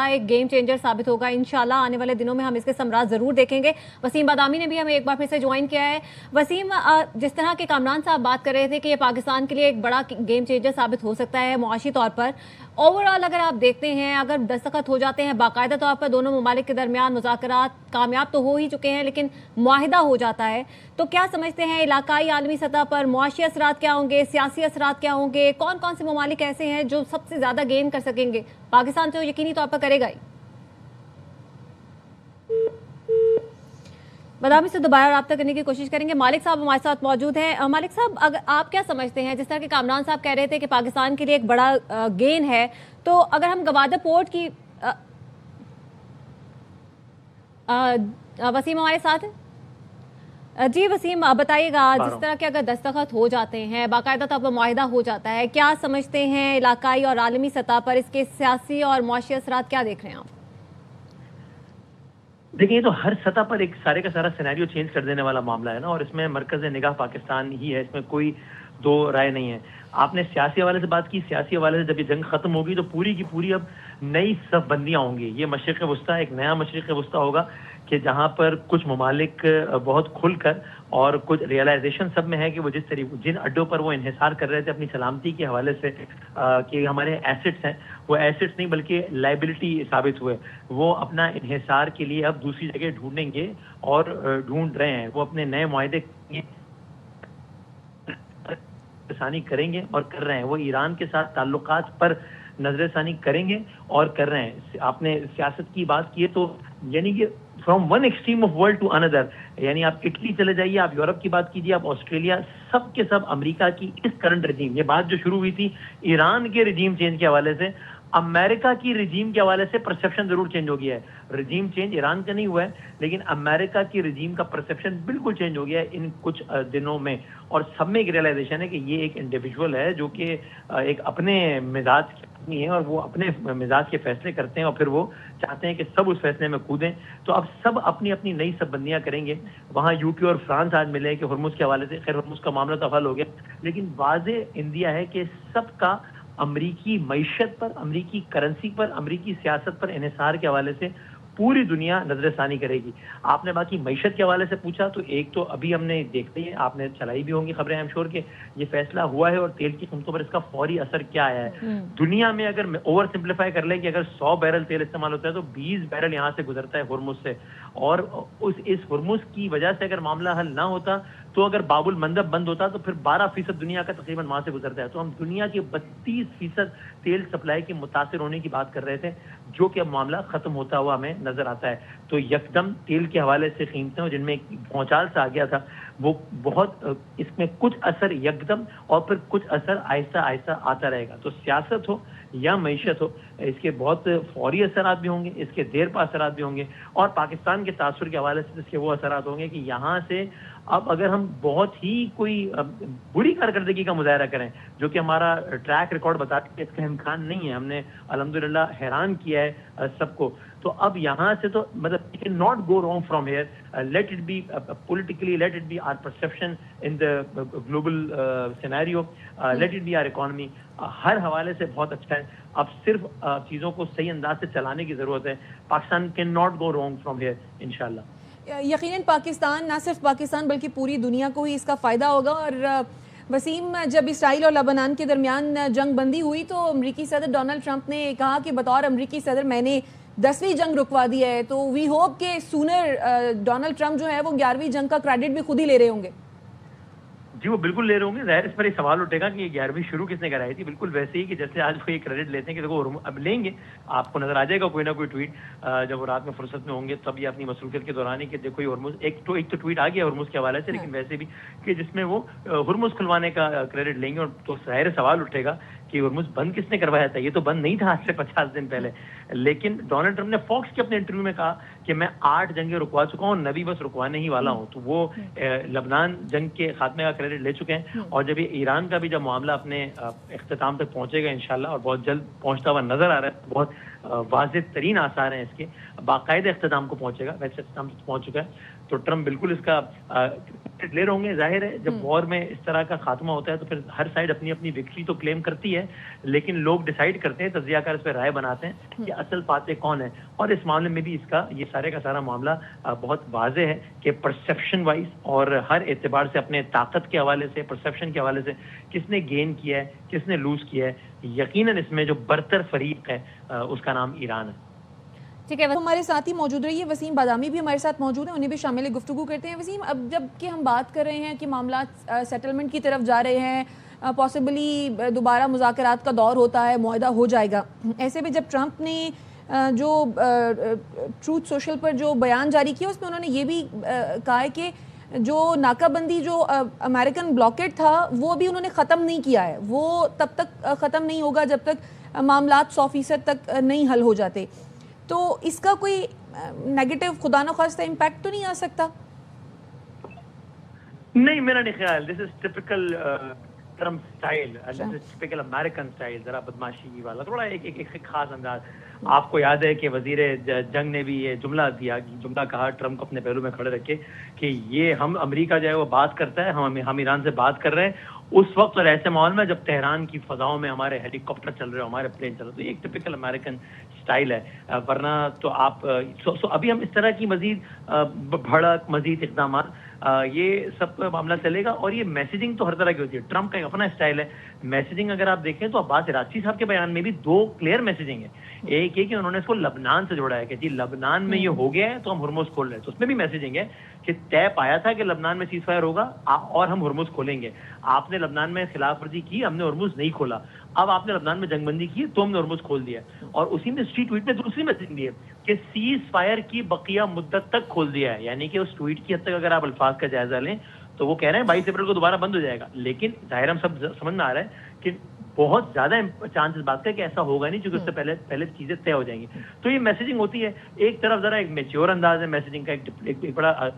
बड़ा एक game changer साबित होगा। इंशाल्लाह आने वाले दिनों में हम इसके समरात ज़रूर देखेंगे। वसीम बादामी ने भी हमें एक बार फिर से ज्वाइन किया है। वसीम, जिस तरह के कामरान साहब बात कर रहे थे कि ये पाकिस्तान के लिए एक बड़ा गेम चेंजर साबित हो सकता है मुआशी तौर पर, ओवरऑल अगर आप देखते हैं, अगर दस्तखत हो जाते हैं बाकायदा तौर पर दोनों ममालिक के दरमियान, मुज़ाकरात कामयाब तो हो ही चुके हैं लेकिन मुआहिदा हो जाता है, तो क्या समझते हैं इलाकाई आलमी सतह पर मुआशी असरात क्या होंगे, सियासी असरात क्या होंगे? कौन कौन से ममालिक ऐसे हैं जो सबसे ज़्यादा गेन कर सकेंगे? पाकिस्तान तो यकीनी तौर पर करेगा ही। बादामी से दोबारा रब्ता करने की कोशिश करेंगे। मालिक साहब हमारे साथ मौजूद हैं। मालिक साहब, अगर आप क्या समझते हैं, जिस तरह के कामरान साहब कह रहे थे कि पाकिस्तान के लिए एक बड़ा गेन है, तो अगर हम गवादर पोर्ट की वसीम हमारे साथ है? जी वसीम, बताइएगा, जिस तरह के अगर दस्तखत हो जाते हैं, बाकायदा तौर पर मुआहिदा हो जाता है, क्या समझते हैं इलाकाई और आलमी सतह पर इसके सियासी और मुआशी असरात क्या देख रहे हैं आप? देखिए, तो हर सतह पर एक सारे का सारा सिनेरियो चेंज कर देने वाला मामला है ना, और इसमें मरकज़ निगाह पाकिस्तान ही है, इसमें कोई दो राय नहीं है। आपने सियासी हवाले से बात की, सियासी हवाले से जब ये जंग खत्म होगी तो पूरी की पूरी अब नई सफ बंदियाँ होंगी। ये मशरिक़ वस्ता एक नया मशरिक़ वस्ता होगा कि जहाँ पर कुछ ममालिक बहुत खुलकर, और कुछ रियलाइजेशन सब में है कि वो जिन अड्डों पर वो इन्हिसार कर रहे थे अपनी सलामती के हवाले से कि हमारे एसेट्स हैं, वो एसेट्स नहीं बल्कि लाइबिलिटी साबित हुए, वो अपना इन्हिसार के लिए अब दूसरी जगह ढूंढेंगे और ढूंढ रहे हैं। वो अपने नए मुआहदे नजरसानी करेंगे और कर रहे हैं। वो ईरान के साथ ताल्लुकात पर नजरसानी करेंगे और कर रहे हैं। आपने सियासत की बात की है तो यानी कि from one extreme of world to another, यानी आप इटली चले जाइए, आप यूरोप की बात कीजिए, आप ऑस्ट्रेलिया, सब के सब अमेरिका की इस करंट रजीम, ये बात जो शुरू हुई थी ईरान के रजीम चेंज के हवाले से, अमेरिका की रजीम के हवाले से परसेप्शन जरूर चेंज हो गया है। रजीम चेंज ईरान का नहीं हुआ है, लेकिन अमेरिका की रजीम का परसेप्शन बिल्कुल चेंज हो गया है इन कुछ दिनों में। और सब में एक रियलाइजेशन है कि ये एक इंडिविजुअल है जो कि एक अपने मिजाज की आदमी है, और वो अपने मिजाज के फैसले करते हैं, और फिर वो चाहते हैं कि सब उस फैसले में कूदें। तो अब सब अपनी अपनी नई सब बंदियां करेंगे। वहाँ यूके और फ्रांस आज मिले कि हुर्मुज के हवाले से, खैर हुर्मुज का मामला तो हल हो गया, लेकिन वाज़े इंडिया है कि सबका अमरीकी मईशत पर, अमरीकी करेंसी पर, अमरीकी सियासत पर इन्हिसार के हवाले से पूरी दुनिया नजरसानी करेगी। आपने बाकी मईशत के हवाले से पूछा, तो एक तो अभी हमने देखते ही, आपने चलाई भी होंगी खबरें, आई एम श्योर के ये फैसला हुआ है और तेल की कीमतों पर इसका फौरी असर क्या आया है। दुनिया में अगर ओवर सिंप्लीफाई कर ले कि अगर 100 बैरल तेल इस्तेमाल होता है तो 20 बैरल यहाँ से गुजरता है हुर्मुज से, और इस हुर्मुज की वजह से अगर मामला हल ना होता, तो अगर बाबुल मंदब बंद होता तो फिर 12% दुनिया का तकरीबन वहां से गुजरता है। तो हम दुनिया के 32% तेल सप्लाई के मुतासिर होने की बात कर रहे थे, जो कि अब मामला खत्म होता हुआ हमें नजर आता है। तो यकदम तेल के हवाले से कीमतें जिनमें भौचाल सा आ गया था, वो बहुत, इसमें कुछ असर यकदम और फिर कुछ असर आहिस्ता आहिस्ता आता रहेगा। तो सियासत हो या मईशत हो, इसके बहुत फौरी असरात भी होंगे, इसके देर पा असरात भी होंगे, और पाकिस्तान के तासुर के हवाले से इसके वो असरात होंगे कि यहाँ से अब अगर हम बहुत ही कोई बुरी कारकर्दगी का मुजाहरा करें, जो कि हमारा ट्रैक रिकॉर्ड बताते हैं इसका इम्कान नहीं है, हमने अल्हम्दुलिल्लाह हैरान किया है सबको, तो अब यहाँ से तो मतलब can not go wrong from here. Let it be politically, let it be our perception in the global scenario, let it be our economy, हर हवाले से बहुत अच्छा है। अब सिर्फ चीज़ों को सही अंदाज से चलाने की ज़रूरत है। Pakistan can not go wrong from here इंशाल्लाह। यकीनन पाकिस्तान, ना सिर्फ पाकिस्तान बल्कि पूरी दुनिया को ही इसका फ़ायदा होगा। और वसीम, जब इसराइल और लेबनान के दरमियान जंग बंदी हुई तो अमरीकी सदर डोनाल्ड ट्रंप ने कहा कि बतौर अमरीकी सदर मैंने 10वीं जंग रुकवा दी है। तो वी होप के सूनर डोनाल्ड ट्रंप जो है वो 11वीं जंग का क्रेडिट भी खुद ही ले रहे होंगे। जी, वो बिल्कुल ले रहे होंगे। जाहिर इस पर एक सवाल उठेगा कि 11वीं शुरू किसने कराई थी। बिल्कुल वैसे ही कि जैसे आज वो ये क्रेडिट लेते हैं कि देखो अब लेंगे, आपको नजर आ जाएगा कोई ना कोई ट्वीट जब वो रात में फुर्सत में होंगे, तब ये अपनी मसरूफियत के दौरान ही कि देखो ये हुर्मुज, एक तो ट्वीट आ गया हुर्मुज के हवाले से, लेकिन वैसे भी कि जिसमें वो हुर्मुज खुलवाने का क्रेडिट लेंगे। और तो जाहिर सवाल उठेगा कि हुर्मुज बंद किसने करवाया था, ये तो बंद नहीं था आज से 50 दिन पहले। लेकिन डोनाल्ड ट्रंप ने फॉक्स के अपने इंटरव्यू में कहा कि मैं 8 जंगें रुकवा चुका हूँ, 9वीं बस रुकवाने ही वाला हूँ। तो वो लबनान जंग के खात्मे का क्रेडिट ले चुके हैं, और जब ये ईरान का भी जब मामला अपने इख्तिताम तक पहुंचेगा इंशाल्लाह, और बहुत जल्द पहुंचता हुआ नजर आ रहा है, बहुत वाज़ेह तरीन आसार हैं इसके, बाकायदा इख्तिताम को पहुंचेगा, वैसे इख्तिताम तक पहुंच चुका है, तो ट्रंप बिल्कुल इसका ڈکلیئر ہوں گے. ظاہر ہے جب وار میں اس طرح کا خاتمہ ہوتا ہے تو پھر ہر سائڈ اپنی اپنی وکٹری تو کلیم کرتی ہے, لیکن لوگ ڈیسائیڈ کرتے ہیں, تجزیہ کار اس پہ رائے بناتے ہیں کہ اصل فاتح کون ہے. اور اس معاملے میں بھی اس کا یہ سارے کا سارا معاملہ بہت واضح ہے کہ پرسیپشن وائز اور ہر اعتبار سے, اپنے طاقت کے حوالے سے, پرسیپشن کے حوالے سے کس نے گین کیا ہے, کس نے لوز کیا ہے, یقیناً اس میں جو برتر فریق ہے اس کا نام ایران ہے. ٹھیک ہے, ہمارے ساتھی موجود رہیے. وسیم بادامی بھی ہمارے ساتھ موجود ہیں, انہیں بھی شامل گفتگو کرتے ہیں. وسیم, اب جب کہ ہم بات کر رہے ہیں کہ معاملات سیٹلمنٹ کی طرف جا رہے ہیں, پاسبلی دوبارہ مذاکرات کا دور ہوتا ہے, معاہدہ ہو جائے گا, ایسے میں جب ٹرمپ نے جو ٹروتھ سوشل پر جو بیان جاری کیا اس میں انہوں نے یہ بھی کہا ہے کہ جو ناکہ بندی جو امریکن بلاکیٹ تھا وہ بھی انہوں نے ختم نہیں کیا ہے, وہ تب تک ختم نہیں ہوگا جب تک معاملات 100% تک نہیں حل ہو جاتے. تو اس کا کوئی نیگیٹو خدا نخواستہ امپیکٹ تو نہیں آ سکتا؟ نہیں, میرا نہیں خیال. دس is typical Trump style, this is typical American style, ذرا بدماشی والا, تھوڑا ایک خاص انداز. آپ کو یاد ہے کہ وزیر جنگ نے بھی یہ جملہ کہا ٹرمپ کو اپنے پہلو میں کھڑے رکھ کے کہ یہ ہم امریکہ جو ہے وہ بات کرتا ہے, ہم ایران سے بات کر رہے ہیں اس وقت اور ایسے ماحول میں جب تہران کی فضاؤں میں ہمارے ہیلی کاپٹر چل رہے ہیں, ہمارے پلین چل رہے ہیں. تو یہ ایک ٹپیکل امریکن اسٹائل ہے. ورنہ تو آپ ابھی ہم اس طرح کی مزید بھڑک, مزید اقدامات, یہ سب معاملہ چلے گا. اور یہ میسیجنگ تو ہر طرح کی ہوتی ہے. ٹرمپ کا ایک اپنا اسٹائل ہے میسیجنگ. اگر آپ دیکھیں تو عباس عراقچی صاحب کے بیان میں بھی 2 کلیئر میسیجنگ ہے. ایک یہ کہ انہوں نے اس کو لبنان سے جوڑا ہے کہ جی لبنان میں یہ ہو گیا ہے تو ہم ہرمز کھول رہے ہیں. تو اس میں بھی میسیجنگ ہے کہ طے پایا تھا کہ لبنان میں سیز فائر ہوگا اور ہم ہرمز کھولیں گے. آپ نے لبنان میں خلاف ورزی کی, ہم نے ہرمز نہیں کھولا. اب آپ نے لبنان میں جنگ بندی کی تو ہم نے ہرمز کھول دیا. اور اسی میں اسی ٹویٹ میں دوسری میسیجنگ دی ہے کہ سیز فائر کی بقیہ مدت تک کھول دیا ہے. یعنی کہ اس ٹویٹ کی حد تک اگر آپ الفاظ کا جائزہ لیں تو وہ کہہ رہے ہیں 22 اپریل کو دوبارہ بند ہو جائے گا. لیکن ظاہر ہم سب سمجھ میں آ رہا ہے کہ بہت زیادہ چانس اس بات کا کہ ایسا ہوگا نہیں, کیونکہ اس سے پہلے چیزیں طے ہو جائیں گی. تو یہ میسیجنگ ہوتی ہے. ایک طرف ذرا ایک میچیور انداز ہے میسیجنگ کا, ایک بڑا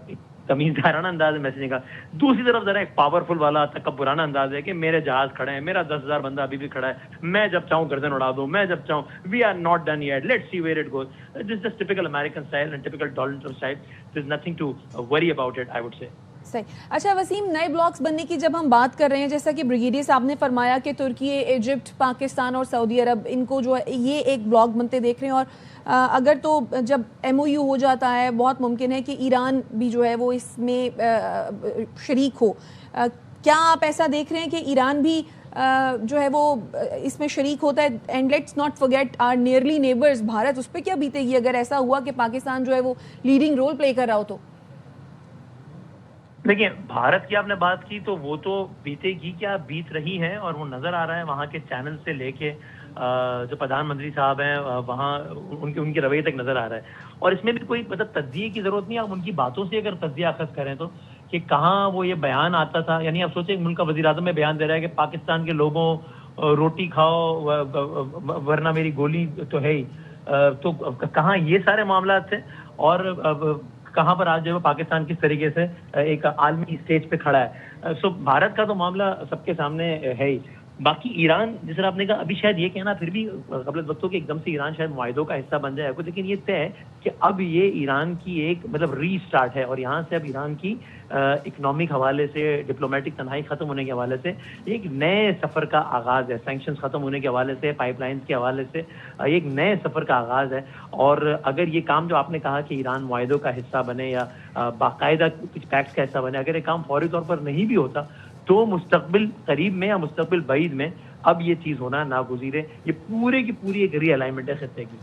تمیزدارانہ انداز ہے میسیجنگ کا. دوسری طرف ذرا ایک پاورفل والا تکبرانہ انداز ہے کہ میرے جہاز کھڑے ہیں, میرا 10,000 بندہ ابھی بھی کھڑا ہے, میں جب چاہوں گردن اڑا دوں, میں جب چاہوں. We are not done yet, let's see where it goes. This is typical American style and typical Donald Trump style. There is nothing to worry about it, I would say. صحیح. اچھا وسیم, نئے بلاکس بننے کی جب ہم بات کر رہے ہیں, جیسا کہ بریگیڈیئر صاحب نے فرمایا کہ ترکی, ایجپٹ, پاکستان اور سعودی عرب ان کو جو ہے یہ ایک بلاک بنتے دیکھ رہے ہیں. اور اگر تو جب ایم او یو ہو جاتا ہے بہت ممکن ہے کہ ایران بھی جو ہے وہ اس میں شریک ہو. کیا آپ ایسا دیکھ رہے ہیں کہ ایران بھی جو ہے وہ اس میں شریک ہوتا ہے؟ And let's not forget our nearly neighbours Bharat, اس پہ کیا بیتے گی اگر ایسا ہوا کہ پاکستان جو ہے وہ لیڈنگ رول پلے کر رہا ہو؟ تو دیکھیں, بھارت کی آپ نے بات کی تو وہ تو بیتے گی کیا, بیت رہی ہے. اور وہ نظر آ رہا ہے وہاں کے چینل سے لے کے جو پردھان منتری صاحب ہیں وہاں ان کے رویے تک نظر آ رہا ہے. اور اس میں بھی کوئی مطلب تجزیے کی ضرورت نہیں. آپ ان کی باتوں سے اگر تجزیہ اخذ کریں تو کہ کہاں وہ یہ بیان آتا تھا. یعنی آپ سوچیں ملک کا وزیر اعظم میں بیان دے رہا ہے کہ پاکستان کے لوگوں روٹی کھاؤ ورنہ میری گولی تو ہے ہی. تو کہاں یہ سارے معاملات تھے, اور کہاں پر آج جو ہے پاکستان کس طریقے سے ایک عالمی اسٹیج پہ کھڑا ہے. سو بھارت کا تو معاملہ سب کے سامنے ہے ہی. باقی ایران جس طرح آپ نے کہا, ابھی شاید یہ کہنا پھر بھی قبل وقت ہو کہ ایک دم سے ایران شاید معاہدوں کا حصہ بن جائے, لیکن یہ طے ہے کہ اب یہ ایران کی ایک مطلب ری اسٹارٹ ہے. اور یہاں سے اب ایران کی اکنامک حوالے سے, ڈپلومیٹک تنہائی ختم ہونے کے حوالے سے ایک نئے سفر کا آغاز ہے. سینکشنز ختم ہونے کے حوالے سے, پائپ لائنز کے حوالے سے ایک نئے سفر کا آغاز ہے. اور اگر یہ کام جو آپ نے کہا کہ ایران معاہدوں کا حصہ بنے یا باقاعدہ کچھ پیکٹس کا حصہ بنے, اگر یہ کام فوری طور پر نہیں بھی ہوتا تو مستقبل قریب میں یا مستقبل بعید میں اب یہ چیز ہونا ناگزیر ہے. یہ پورے کی پوری ایک ری الائنمنٹ ہے خطے کی.